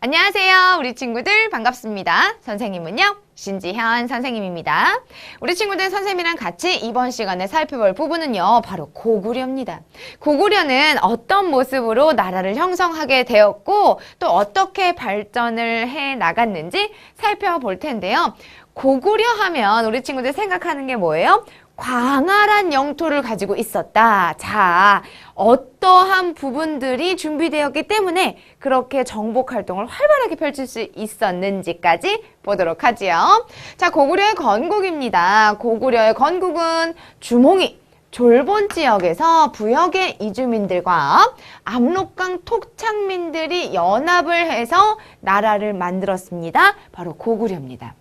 안녕하세요. 우리 친구들 반갑습니다. 선생님은요, 신지현 선생님입니다. 우리 친구들 선생님이랑 같이 이번 시간에 살펴볼 부분은요, 바로 고구려입니다. 고구려는 어떤 모습으로 나라를 형성하게 되었고 또 어떻게 발전을 해 나갔는지 살펴볼 텐데요. 고구려 하면 우리 친구들 생각하는 게 뭐예요? 광활한 영토를 가지고 있었다. 자, 어떠한 부분들이 준비되었기 때문에 그렇게 정복 활동을 활발하게 펼칠 수 있었는지까지 보도록 하지요. 자, 고구려의 건국입니다. 고구려의 건국은 주몽이 졸본 지역에서 부역의 이주민들과 압록강 톡착민들이 연합을 해서 나라를 만들었습니다. 바로 고구려입니다.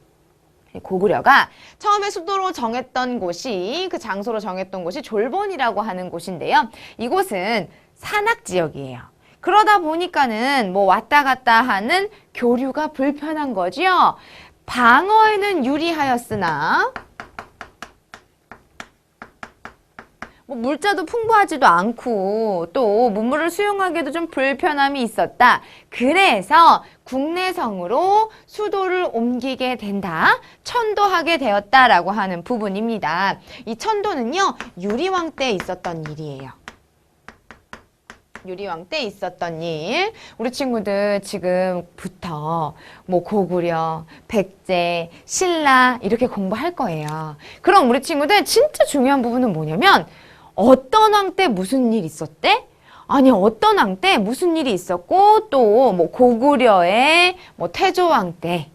고구려가 처음에 수도로 정했던 곳이, 그 장소로 정했던 곳이 졸본이라고 하는 곳인데요. 이곳은 산악지역이에요. 그러다 보니까는 뭐 왔다 갔다 하는 교류가 불편한 거죠. 방어에는 유리하였으나 뭐 물자도 풍부하지도 않고 또 문물을 수용하기에도 좀 불편함이 있었다. 그래서 국내성으로 수도를 옮기게 된다. 천도하게 되었다라고 하는 부분입니다. 이 천도는요, 유리왕 때 있었던 일이에요. 유리왕 때 있었던 일. 우리 친구들 지금부터 뭐 고구려, 백제, 신라 이렇게 공부할 거예요. 그럼 우리 친구들 진짜 중요한 부분은 뭐냐면 어떤 왕 때 무슨 일 있었대? 아니, 어떤 왕 때 무슨 일이 있었고 또 뭐 고구려의 뭐 태조왕 때,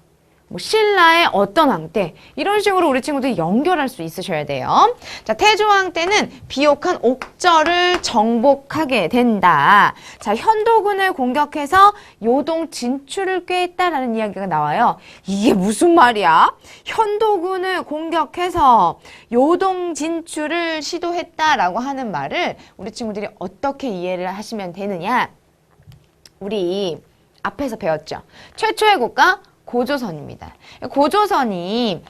뭐 신라의 어떤 왕 때, 이런 식으로 우리 친구들이 연결할 수 있으셔야 돼요. 자, 태조왕 때는 비옥한 옥저를 정복하게 된다. 자, 현도군을 공격해서 요동 진출을 꾀했다라는 이야기가 나와요. 이게 무슨 말이야? 현도군을 공격해서 요동 진출을 시도했다라고 하는 말을 우리 친구들이 어떻게 이해를 하시면 되느냐? 우리 앞에서 배웠죠. 최초의 국가 고조선입니다. 고조선이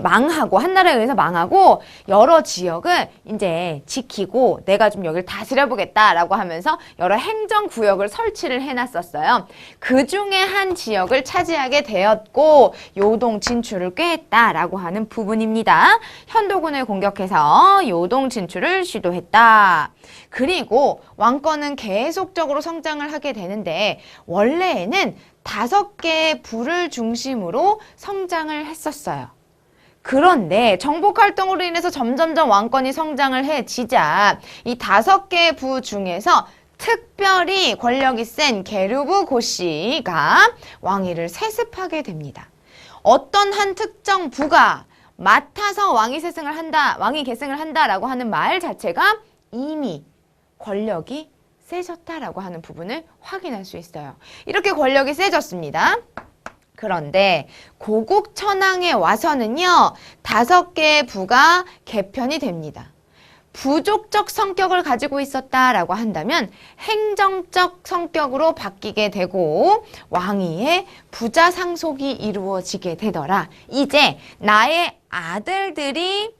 망하고, 한나라에 의해서 망하고, 여러 지역을 이제 지키고, 내가 좀 여기를 다스려보겠다라고 하면서 여러 행정구역을 설치를 해놨었어요. 그 중에 한 지역을 차지하게 되었고, 요동 진출을 꾀했다라고 하는 부분입니다. 현도군을 공격해서 요동 진출을 시도했다. 그리고 왕권은 계속적으로 성장을 하게 되는데, 원래에는 5개의 부를 중심으로 성장을 했었어요. 그런데 정복활동으로 인해서 점점점 왕권이 성장을 해지자 이 5개의 부 중에서 특별히 권력이 센 게르부 고씨가 왕위를 세습하게 됩니다. 어떤 한 특정 부가 맡아서 왕위 계승을 한다라고 하는 말 자체가 이미 권력이 세졌다라고 하는 부분을 확인할 수 있어요. 이렇게 권력이 세졌습니다. 그런데 고국천왕에 와서는요, 5개의 부가 개편이 됩니다. 부족적 성격을 가지고 있었다라고 한다면 행정적 성격으로 바뀌게 되고 왕위의 부자 상속이 이루어지게 되더라. 이제 나의 아들들이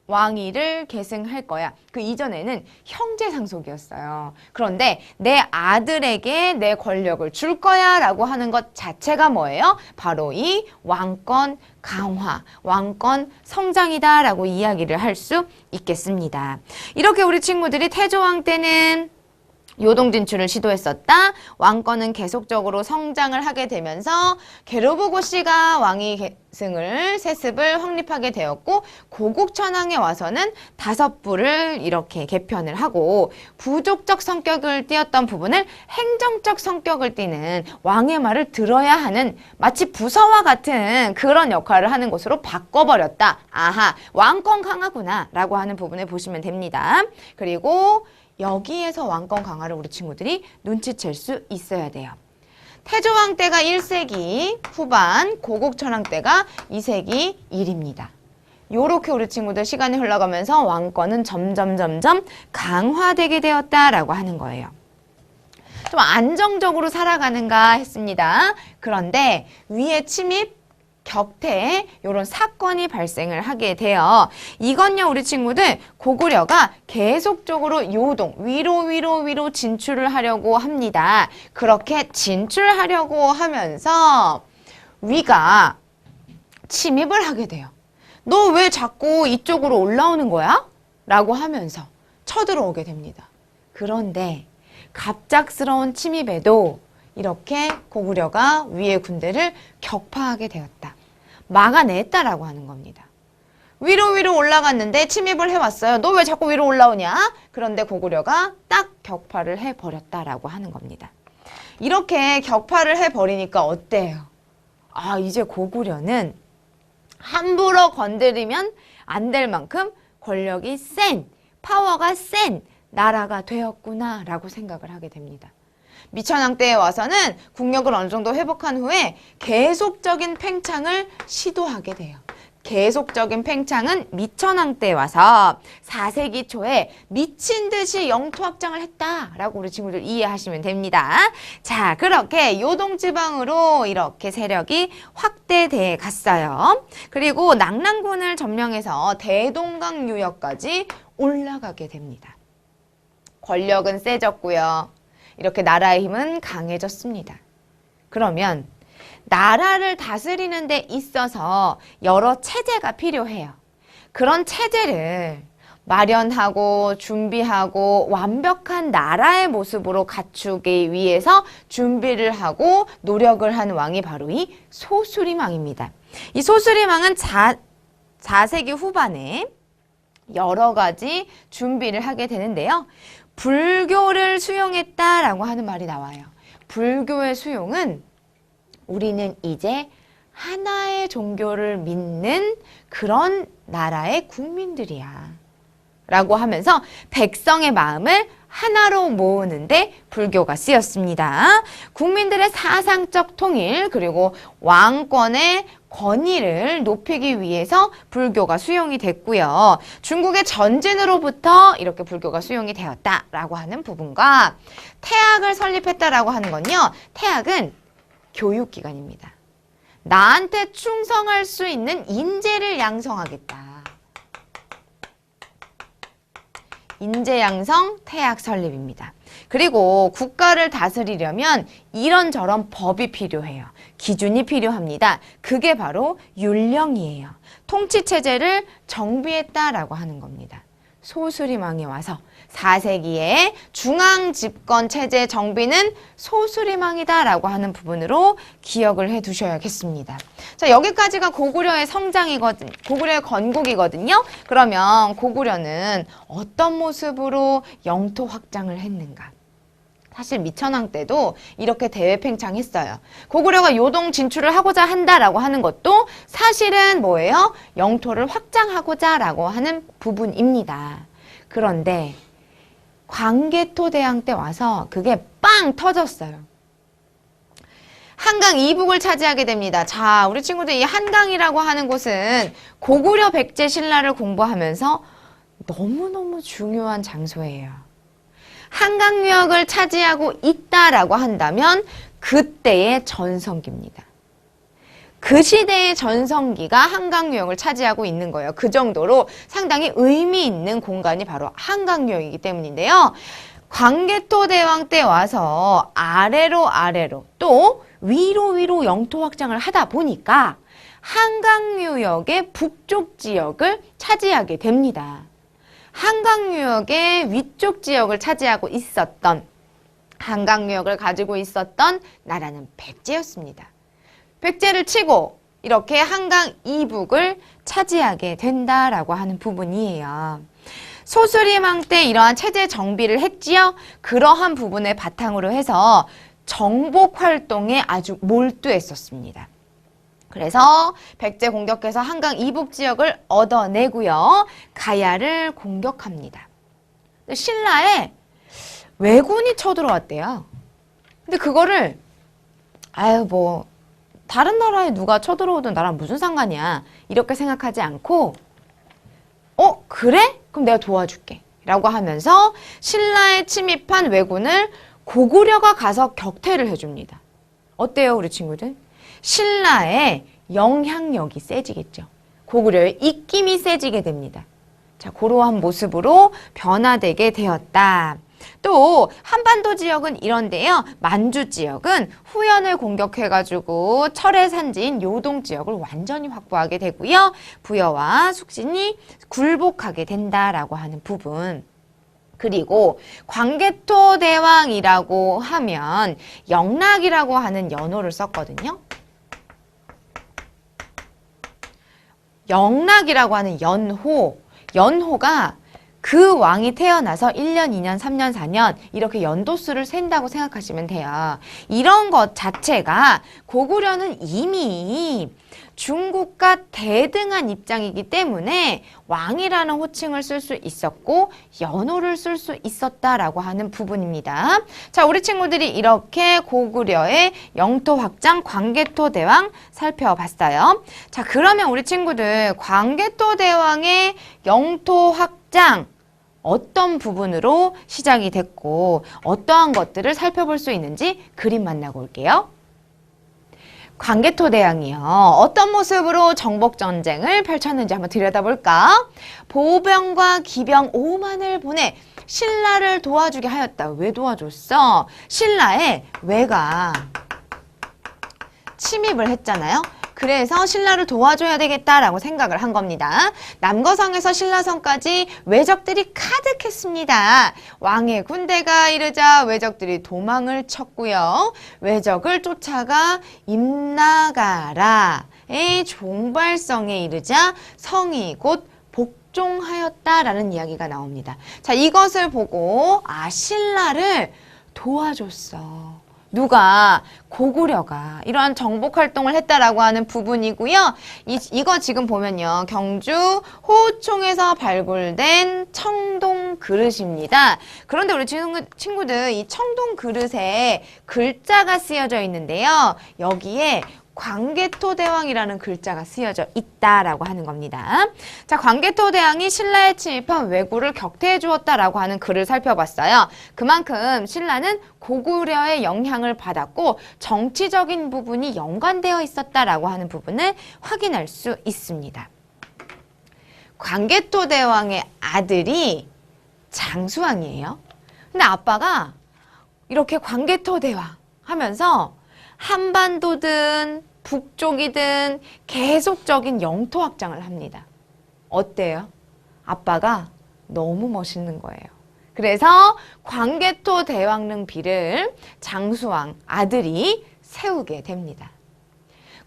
왕위를 계승할 거야. 그 이전에는 형제 상속이었어요. 그런데 내 아들에게 내 권력을 줄 거야 라고 하는 것 자체가 뭐예요? 바로 이 왕권 강화, 왕권 성장이다 라고 이야기를 할 수 있겠습니다. 이렇게 우리 친구들이 태조왕 때는 요동 진출을 시도했었다. 왕권은 계속적으로 성장을 하게 되면서 게르부 고씨가 왕위 계승을 세습을 확립하게 되었고, 고국천왕에 와서는 5부를 이렇게 개편을 하고 부족적 성격을 띠었던 부분을 행정적 성격을 띠는 왕의 말을 들어야 하는 마치 부서와 같은 그런 역할을 하는 곳으로 바꿔버렸다. 아하, 왕권 강화구나 라고 하는 부분을 보시면 됩니다. 그리고 여기에서 왕권 강화를 우리 친구들이 눈치챌 수 있어야 돼요. 태조왕 때가 1세기 후반, 고국천왕 때가 2세기 1입니다. 요렇게 우리 친구들 시간이 흘러가면서 왕권은 점점 강화되게 되었다라고 하는 거예요. 좀 안정적으로 살아가는가 했습니다. 그런데 위에 침입, 격퇴 이런 사건이 발생을 하게 돼요. 이건요 우리 친구들 고구려가 계속적으로 요동 위로 진출을 하려고 합니다. 그렇게 진출하려고 하면서 위가 침입을 하게 돼요. 너 왜 자꾸 이쪽으로 올라오는 거야? 라고 하면서 쳐들어오게 됩니다. 그런데 갑작스러운 침입에도 이렇게 고구려가 위의 군대를 격파하게 되었다. 막아냈다라고 하는 겁니다. 위로 올라갔는데 침입을 해왔어요. 너 왜 자꾸 위로 올라오냐? 그런데 고구려가 딱 격파를 해버렸다라고 하는 겁니다. 이렇게 격파를 해버리니까 어때요? 아, 이제 고구려는 함부로 건드리면 안 될 만큼 권력이 센, 파워가 센 나라가 되었구나 라고 생각을 하게 됩니다. 미천왕 때에 와서는 국력을 어느 정도 회복한 후에 계속적인 팽창을 시도하게 돼요. 계속적인 팽창은 미천왕 때에 와서 4세기 초에 미친 듯이 영토 확장을 했다라고 우리 친구들 이해하시면 됩니다. 자, 그렇게 요동지방으로 이렇게 세력이 확대돼 갔어요. 그리고 낙랑군을 점령해서 대동강 유역까지 올라가게 됩니다. 권력은 세졌고요. 이렇게 나라의 힘은 강해졌습니다. 그러면 나라를 다스리는 데 있어서 여러 체제가 필요해요. 그런 체제를 마련하고 준비하고 완벽한 나라의 모습으로 갖추기 위해서 준비를 하고 노력을 한 왕이 바로 이 소수림왕입니다. 이 소수림왕은 4세기 후반에 여러 가지 준비를 하게 되는데요. 불교를 수용했다라고 하는 말이 나와요. 불교의 수용은 우리는 이제 하나의 종교를 믿는 그런 나라의 국민들이야 라고 하면서 백성의 마음을 하나로 모으는데 불교가 쓰였습니다. 국민들의 사상적 통일 그리고 왕권의 권위를 높이기 위해서 불교가 수용이 됐고요. 중국의 전진으로부터 이렇게 불교가 수용이 되었다라고 하는 부분과 태학을 설립했다라고 하는 건요. 태학은 교육기관입니다. 나한테 충성할 수 있는 인재를 양성하겠다. 인재 양성, 태학 설립입니다. 그리고 국가를 다스리려면 이런저런 법이 필요해요. 기준이 필요합니다. 그게 바로 율령이에요. 통치체제를 정비했다라고 하는 겁니다. 소수림왕이 와서 4세기에 중앙집권체제 정비는 소수림왕이다라고 하는 부분으로 기억을 해 두셔야겠습니다. 자, 여기까지가 고구려의 성장이거든요. 고구려의 건국이거든요. 그러면 고구려는 어떤 모습으로 영토 확장을 했는가? 사실 미천왕 때도 이렇게 대외팽창했어요. 고구려가 요동 진출을 하고자 한다라고 하는 것도 사실은 뭐예요? 영토를 확장하고자 하는 부분입니다. 그런데 광개토대왕 때 와서 그게 빵 터졌어요. 한강 이북을 차지하게 됩니다. 자, 우리 친구들 이 한강이라고 하는 곳은 고구려 백제 신라를 공부하면서 너무너무 중요한 장소예요. 한강유역을 차지하고 있다라고 한다면 그때의 전성기입니다. 그 시대의 전성기가 한강유역을 차지하고 있는 거예요. 그 정도로 상당히 의미 있는 공간이 바로 한강유역이기 때문인데요. 광개토대왕 때 와서 아래로 또 위로 영토 확장을 하다 보니까 한강유역의 북쪽 지역을 차지하게 됩니다. 한강유역의 위쪽 지역을 차지하고 있었던 한강유역을 가지고 있었던 나라는 백제였습니다. 백제를 치고 이렇게 한강 이북을 차지하게 된다라고 하는 부분이에요. 소수림왕 때 이러한 체제 정비를 했지요. 그러한 부분을 바탕으로 해서 정복 활동에 아주 몰두했었습니다. 그래서 백제 공격해서 한강 이북 지역을 얻어내고요. 가야를 공격합니다. 신라에 왜군이 쳐들어왔대요. 근데 그거를 다른 나라에 누가 쳐들어오든 나랑 무슨 상관이야 이렇게 생각하지 않고 그래? 그럼 내가 도와줄게 라고 하면서 신라에 침입한 왜군을 고구려가 가서 격퇴를 해줍니다. 어때요 우리 친구들? 신라의 영향력이 세지겠죠. 고구려의 입김이 세지게 됩니다. 자, 그러한 모습으로 변화되게 되었다. 또 한반도 지역은 이런데요. 만주 지역은 후연을 공격해가지고 철의 산지인 요동 지역을 완전히 확보하게 되고요. 부여와 숙신이 굴복하게 된다라고 하는 부분. 그리고 광개토 대왕이라고 하면 영락이라고 하는 연호를 썼거든요. 영락이라고 하는 연호가 그 왕이 태어나서 1년, 2년, 3년, 4년 이렇게 연도수를 센다고 생각하시면 돼요. 이런 것 자체가 고구려는 이미 중국과 대등한 입장이기 때문에 왕이라는 호칭을 쓸 수 있었고 연호를 쓸 수 있었다라고 하는 부분입니다. 자, 우리 친구들이 이렇게 고구려의 영토 확장 광개토 대왕 살펴봤어요. 자, 그러면 우리 친구들 광개토 대왕의 영토 확장 어떤 부분으로 시작이 됐고 어떠한 것들을 살펴볼 수 있는지 그림 만나고 올게요. 광개토 대왕이요. 어떤 모습으로 정복전쟁을 펼쳤는지 한번 들여다볼까? 보병과 기병 5만을 보내 신라를 도와주게 하였다. 왜 도와줬어? 신라의 왜가 침입을 했잖아요. 그래서 신라를 도와줘야 되겠다라고 생각을 한 겁니다. 남거성에서 신라성까지 왜적들이 가득했습니다. 왕의 군대가 이르자 왜적들이 도망을 쳤고요. 왜적을 쫓아가 임나가라의 종발성에 이르자 성이 곧 복종하였다라는 이야기가 나옵니다. 자, 이것을 보고 신라를 도와줬어. 누가? 고구려가 이러한 정복 활동을 했다라고 하는 부분이고요. 이거 지금 보면요. 경주 호우총에서 발굴된 청동 그릇입니다. 그런데 우리 친구들 이 청동 그릇에 글자가 쓰여져 있는데요. 여기에 광개토 대왕이라는 글자가 쓰여져 있다라고 하는 겁니다. 자, 광개토 대왕이 신라에 침입한 왜구를 격퇴해 주었다라고 하는 글을 살펴봤어요. 그만큼 신라는 고구려의 영향을 받았고 정치적인 부분이 연관되어 있었다라고 하는 부분을 확인할 수 있습니다. 광개토 대왕의 아들이 장수왕이에요. 근데 아빠가 이렇게 광개토 대왕 하면서 한반도든 북쪽이든 계속적인 영토 확장을 합니다. 어때요? 아빠가 너무 멋있는 거예요. 그래서 광개토 대왕릉 비를 장수왕 아들이 세우게 됩니다.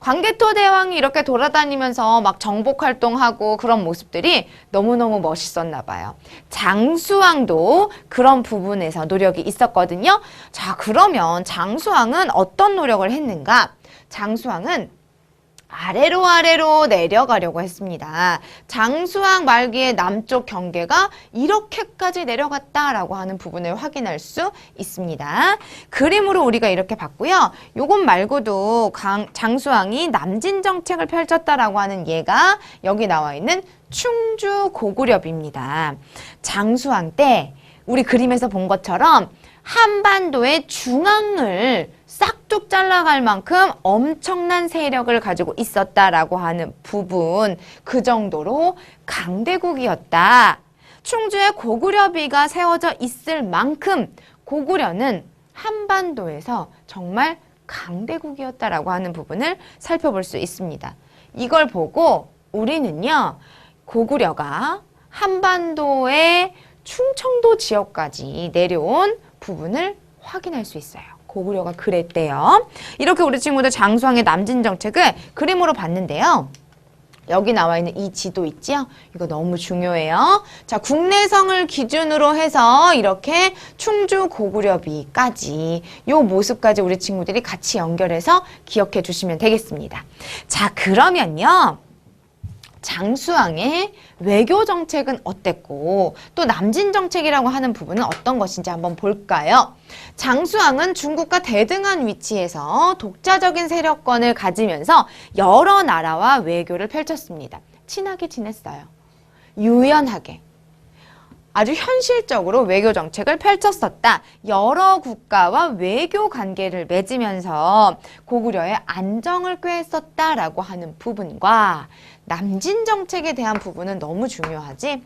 광개토 대왕이 이렇게 돌아다니면서 막 정복 활동하고 그런 모습들이 너무너무 멋있었나 봐요. 장수왕도 그런 부분에서 노력이 있었거든요. 자, 그러면 장수왕은 어떤 노력을 했는가? 장수왕은 아래로 내려가려고 했습니다. 장수왕 말기에 남쪽 경계가 이렇게까지 내려갔다라고 하는 부분을 확인할 수 있습니다. 그림으로 우리가 이렇게 봤고요. 요것 말고도 장수왕이 남진 정책을 펼쳤다라고 하는 예가 여기 나와 있는 충주 고구려비입니다. 장수왕 때 우리 그림에서 본 것처럼 한반도의 중앙을 싹둑 잘라갈 만큼 엄청난 세력을 가지고 있었다라고 하는 부분, 그 정도로 강대국이었다. 충주에 고구려비가 세워져 있을 만큼 고구려는 한반도에서 정말 강대국이었다라고 하는 부분을 살펴볼 수 있습니다. 이걸 보고 우리는요, 고구려가 한반도의 충청도 지역까지 내려온 부분을 확인할 수 있어요. 고구려가 그랬대요. 이렇게 우리 친구들 장수왕의 남진 정책을 그림으로 봤는데요. 여기 나와 있는 이 지도 있죠? 이거 너무 중요해요. 자, 국내성을 기준으로 해서 이렇게 충주 고구려비까지 이 모습까지 우리 친구들이 같이 연결해서 기억해 주시면 되겠습니다. 자, 그러면요. 장수왕의 외교 정책은 어땠고 또 남진 정책이라고 하는 부분은 어떤 것인지 한번 볼까요? 장수왕은 중국과 대등한 위치에서 독자적인 세력권을 가지면서 여러 나라와 외교를 펼쳤습니다. 친하게 지냈어요. 유연하게. 아주 현실적으로 외교 정책을 펼쳤었다. 여러 국가와 외교 관계를 맺으면서 고구려의 안정을 꾀했었다라고 하는 부분과 남진 정책에 대한 부분은 너무 중요하지.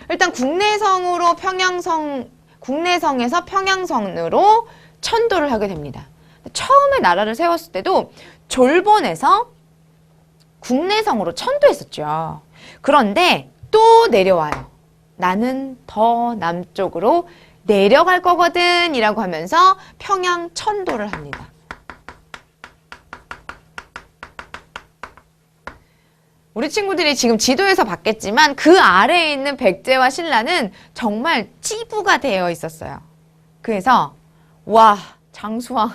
일단 국내성에서 평양성으로 천도를 하게 됩니다. 처음에 나라를 세웠을 때도 졸본에서 국내성으로 천도했었죠. 그런데 또 내려와요. 나는 더 남쪽으로 내려갈 거거든 이라고 하면서 평양 천도를 합니다. 우리 친구들이 지금 지도에서 봤겠지만 그 아래에 있는 백제와 신라는 정말 찌부가 되어 있었어요. 그래서 와, 장수왕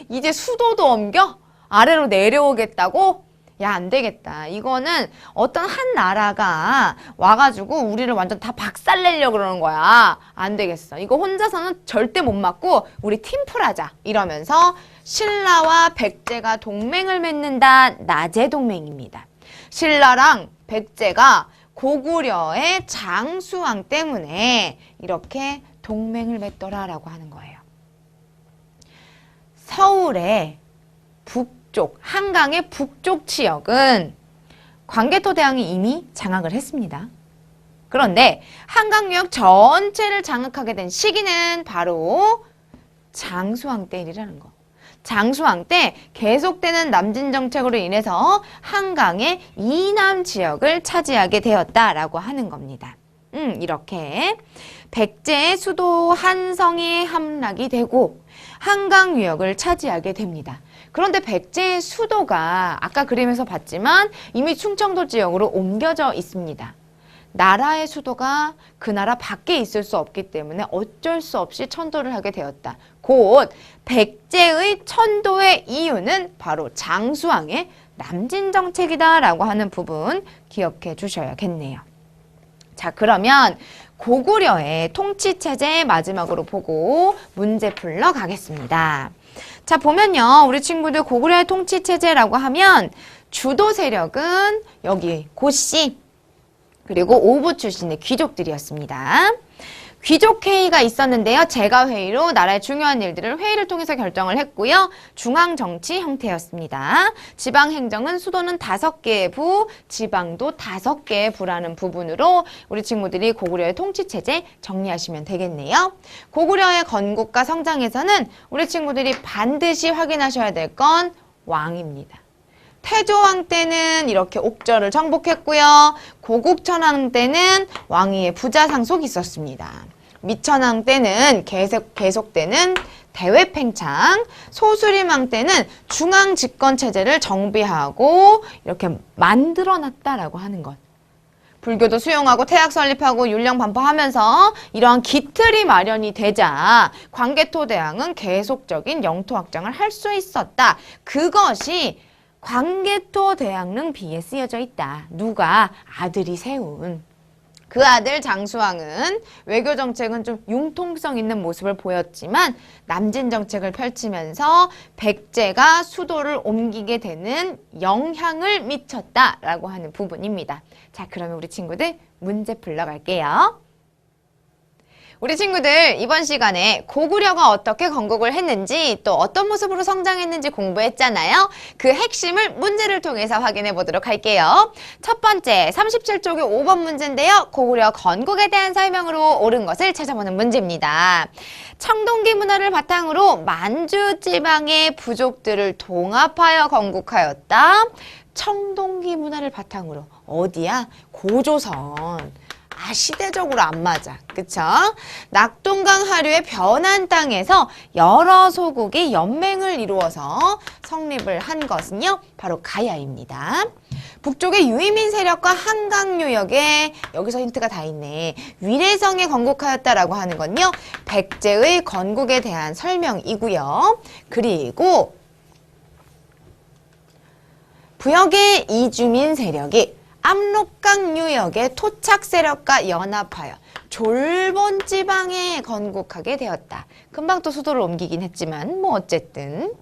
이제 수도도 옮겨? 아래로 내려오겠다고? 야, 안 되겠다. 이거는 어떤 한 나라가 와가지고 우리를 완전 다 박살내려고 그러는 거야. 안 되겠어. 이거 혼자서는 절대 못 막고 우리 팀플하자. 이러면서 신라와 백제가 동맹을 맺는다. 나제 동맹입니다. 신라랑 백제가 고구려의 장수왕 때문에 이렇게 동맹을 맺더라라고 하는 거예요. 서울의 북쪽, 한강의 북쪽 지역은 광개토 대왕이 이미 장악을 했습니다. 그런데 한강유역 전체를 장악하게 된 시기는 바로 장수왕 때 일이라는 거. 장수왕 때 계속되는 남진 정책으로 인해서 한강의 이남 지역을 차지하게 되었다라고 하는 겁니다. 이렇게 백제의 수도 한성이 함락이 되고 한강 유역을 차지하게 됩니다. 그런데 백제의 수도가 아까 그림에서 봤지만 이미 충청도 지역으로 옮겨져 있습니다. 나라의 수도가 그 나라 밖에 있을 수 없기 때문에 어쩔 수 없이 천도를 하게 되었다. 곧 백제의 천도의 이유는 바로 장수왕의 남진 정책이다라고 하는 부분 기억해 주셔야겠네요. 자, 그러면 고구려의 통치체제 마지막으로 보고 문제 풀러 가겠습니다. 자, 보면요. 우리 친구들 고구려의 통치체제라고 하면 주도 세력은 여기 고씨 그리고 오부 출신의 귀족들이었습니다. 귀족회의가 있었는데요. 제가회의로 나라의 중요한 일들을 회의를 통해서 결정을 했고요. 중앙정치 형태였습니다. 지방행정은 수도는 5개의 부, 지방도 5개의 부라는 부분으로 우리 친구들이 고구려의 통치체제 정리하시면 되겠네요. 고구려의 건국과 성장에서는 우리 친구들이 반드시 확인하셔야 될 건 왕입니다. 태조왕 때는 이렇게 옥저를 정복했고요. 고국천왕 때는 왕위의 부자 상속이 있었습니다. 미천왕 때는 계속되는 대외팽창, 소수림왕 때는 중앙 집권 체제를 정비하고 이렇게 만들어놨다라고 하는 것. 불교도 수용하고 태학 설립하고 율령 반포하면서 이러한 기틀이 마련이 되자 광개토 대왕은 계속적인 영토 확장을 할 수 있었다. 그것이 광개토 대왕릉 비에 쓰여져 있다. 누가? 아들이 세운. 그 아들 장수왕은 외교 정책은 좀 융통성 있는 모습을 보였지만 남진 정책을 펼치면서 백제가 수도를 옮기게 되는 영향을 미쳤다라고 하는 부분입니다. 자, 그러면 우리 친구들 문제 풀러 갈게요. 우리 친구들 이번 시간에 고구려가 어떻게 건국을 했는지 또 어떤 모습으로 성장했는지 공부했잖아요. 그 핵심을 문제를 통해서 확인해 보도록 할게요. 첫 번째 37쪽의 5번 문제인데요. 고구려 건국에 대한 설명으로 옳은 것을 찾아보는 문제입니다. 청동기 문화를 바탕으로 만주 지방의 부족들을 동합하여 건국하였다. 청동기 문화를 바탕으로 어디야? 고조선. 시대적으로 안 맞아. 그쵸? 낙동강 하류의 변한 땅에서 여러 소국이 연맹을 이루어서 성립을 한 것은요. 바로 가야입니다. 북쪽의 유이민 세력과 한강유역에 여기서 힌트가 다 있네. 위례성에 건국하였다라고 하는 건요. 백제의 건국에 대한 설명이고요. 그리고 부역의 이주민 세력이 압록강 유역의 토착 세력과 연합하여 졸본 지방에 건국하게 되었다. 금방 또 수도를 옮기긴 했지만 뭐 어쨌든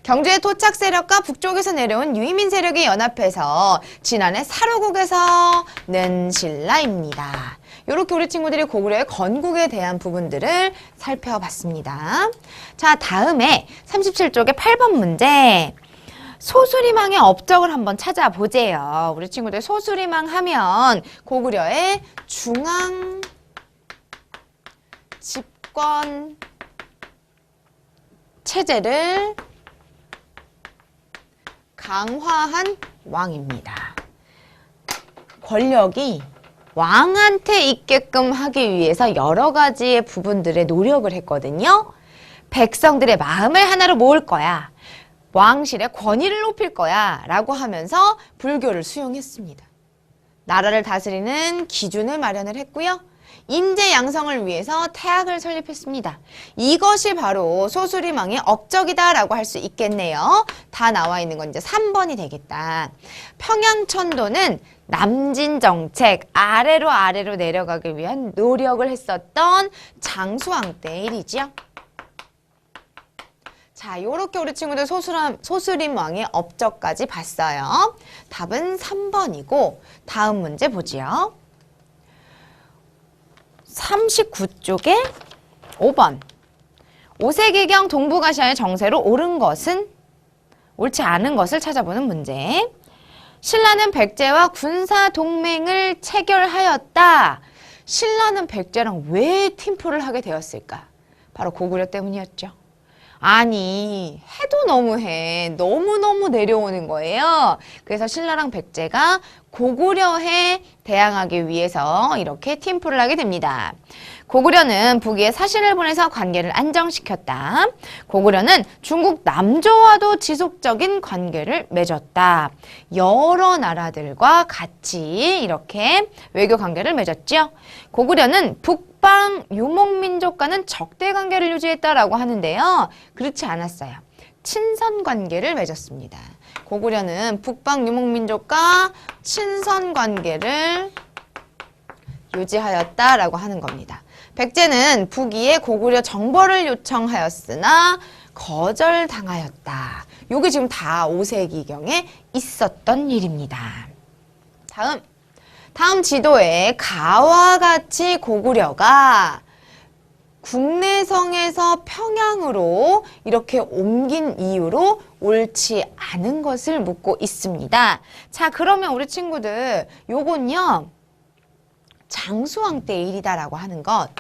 경주의 토착 세력과 북쪽에서 내려온 유이민 세력이 연합해서 지난해 사로국에서 는 신라입니다. 이렇게 우리 친구들이 고구려의 건국에 대한 부분들을 살펴봤습니다. 자, 다음에 37쪽의 8번 문제. 소수리망의 업적을 한번 찾아보재요. 우리 친구들 소수리망 하면 고구려의 중앙 집권 체제를 강화한 왕입니다. 권력이 왕한테 있게끔 하기 위해서 여러 가지의 부분들의 노력을 했거든요. 백성들의 마음을 하나로 모을 거야. 왕실의 권위를 높일 거야 라고 하면서 불교를 수용했습니다. 나라를 다스리는 기준을 마련을 했고요. 인재 양성을 위해서 태학을 설립했습니다. 이것이 바로 소수리망의 업적이다 라고 할 수 있겠네요. 다 나와 있는 건 이제 3번이 되겠다. 평양천도는 남진정책, 아래로 내려가기 위한 노력을 했었던 장수왕 때의 일이지요. 자, 요렇게 우리 친구들 소수림왕의 업적까지 봤어요. 답은 3번이고 다음 문제 보지요. 39쪽에 5번. 5세기경 동북아시아의 정세로 옳지 않은 것을 찾아보는 문제. 신라는 백제와 군사 동맹을 체결하였다. 신라는 백제랑 왜 팀플을 하게 되었을까? 바로 고구려 때문이었죠. 아니, 해도 너무해. 너무너무 내려오는 거예요. 그래서 신라랑 백제가 고구려에 대항하기 위해서 이렇게 팀플을 하게 됩니다. 고구려는 북위에 사신을 보내서 관계를 안정시켰다. 고구려는 중국 남조와도 지속적인 관계를 맺었다. 여러 나라들과 같이 이렇게 외교 관계를 맺었죠. 고구려는 북방 유목민족과는 적대 관계를 유지했다라고 하는데요. 그렇지 않았어요. 친선 관계를 맺었습니다. 고구려는 북방 유목민족과 친선 관계를 유지하였다라고 하는 겁니다. 백제는 북위에 고구려 정벌을 요청하였으나 거절당하였다. 요게 지금 다 5세기경에 있었던 일입니다. 다음 지도에 가와 같이 고구려가 국내성에서 평양으로 이렇게 옮긴 이유로 옳지 않은 것을 묻고 있습니다. 자, 그러면 우리 친구들 요건요. 장수왕 때의 일이다라고 하는 것.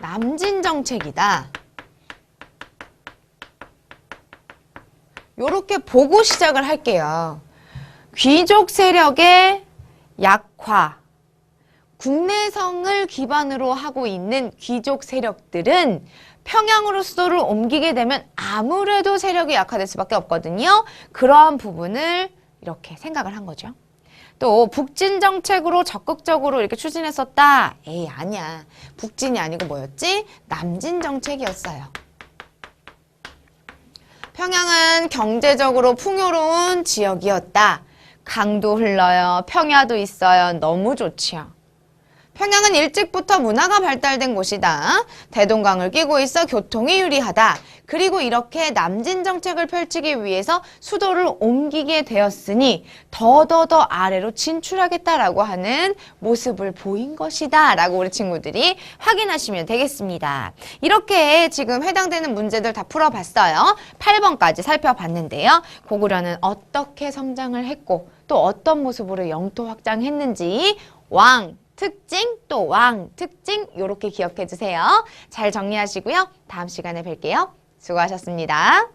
남진정책이다. 요렇게 보고 시작을 할게요. 귀족 세력의 약화. 국내성을 기반으로 하고 있는 귀족 세력들은 평양으로 수도를 옮기게 되면 아무래도 세력이 약화될 수밖에 없거든요. 그러한 부분을 이렇게 생각을 한 거죠. 또 북진 정책으로 적극적으로 이렇게 추진했었다. 에이, 아니야. 북진이 아니고 뭐였지? 남진 정책이었어요. 평양은 경제적으로 풍요로운 지역이었다. 강도 흘러요. 평야도 있어요. 너무 좋지요. 평양은 일찍부터 문화가 발달된 곳이다. 대동강을 끼고 있어 교통이 유리하다. 그리고 이렇게 남진 정책을 펼치기 위해서 수도를 옮기게 되었으니 더더더 아래로 진출하겠다라고 하는 모습을 보인 것이다 라고 우리 친구들이 확인하시면 되겠습니다. 이렇게 지금 해당되는 문제들 다 풀어봤어요. 8번까지 살펴봤는데요. 고구려는 어떻게 성장을 했고 또 어떤 모습으로 영토 확장했는지 왕, 특징, 또 왕, 특징 이렇게 기억해 주세요. 잘 정리하시고요. 다음 시간에 뵐게요. 수고하셨습니다.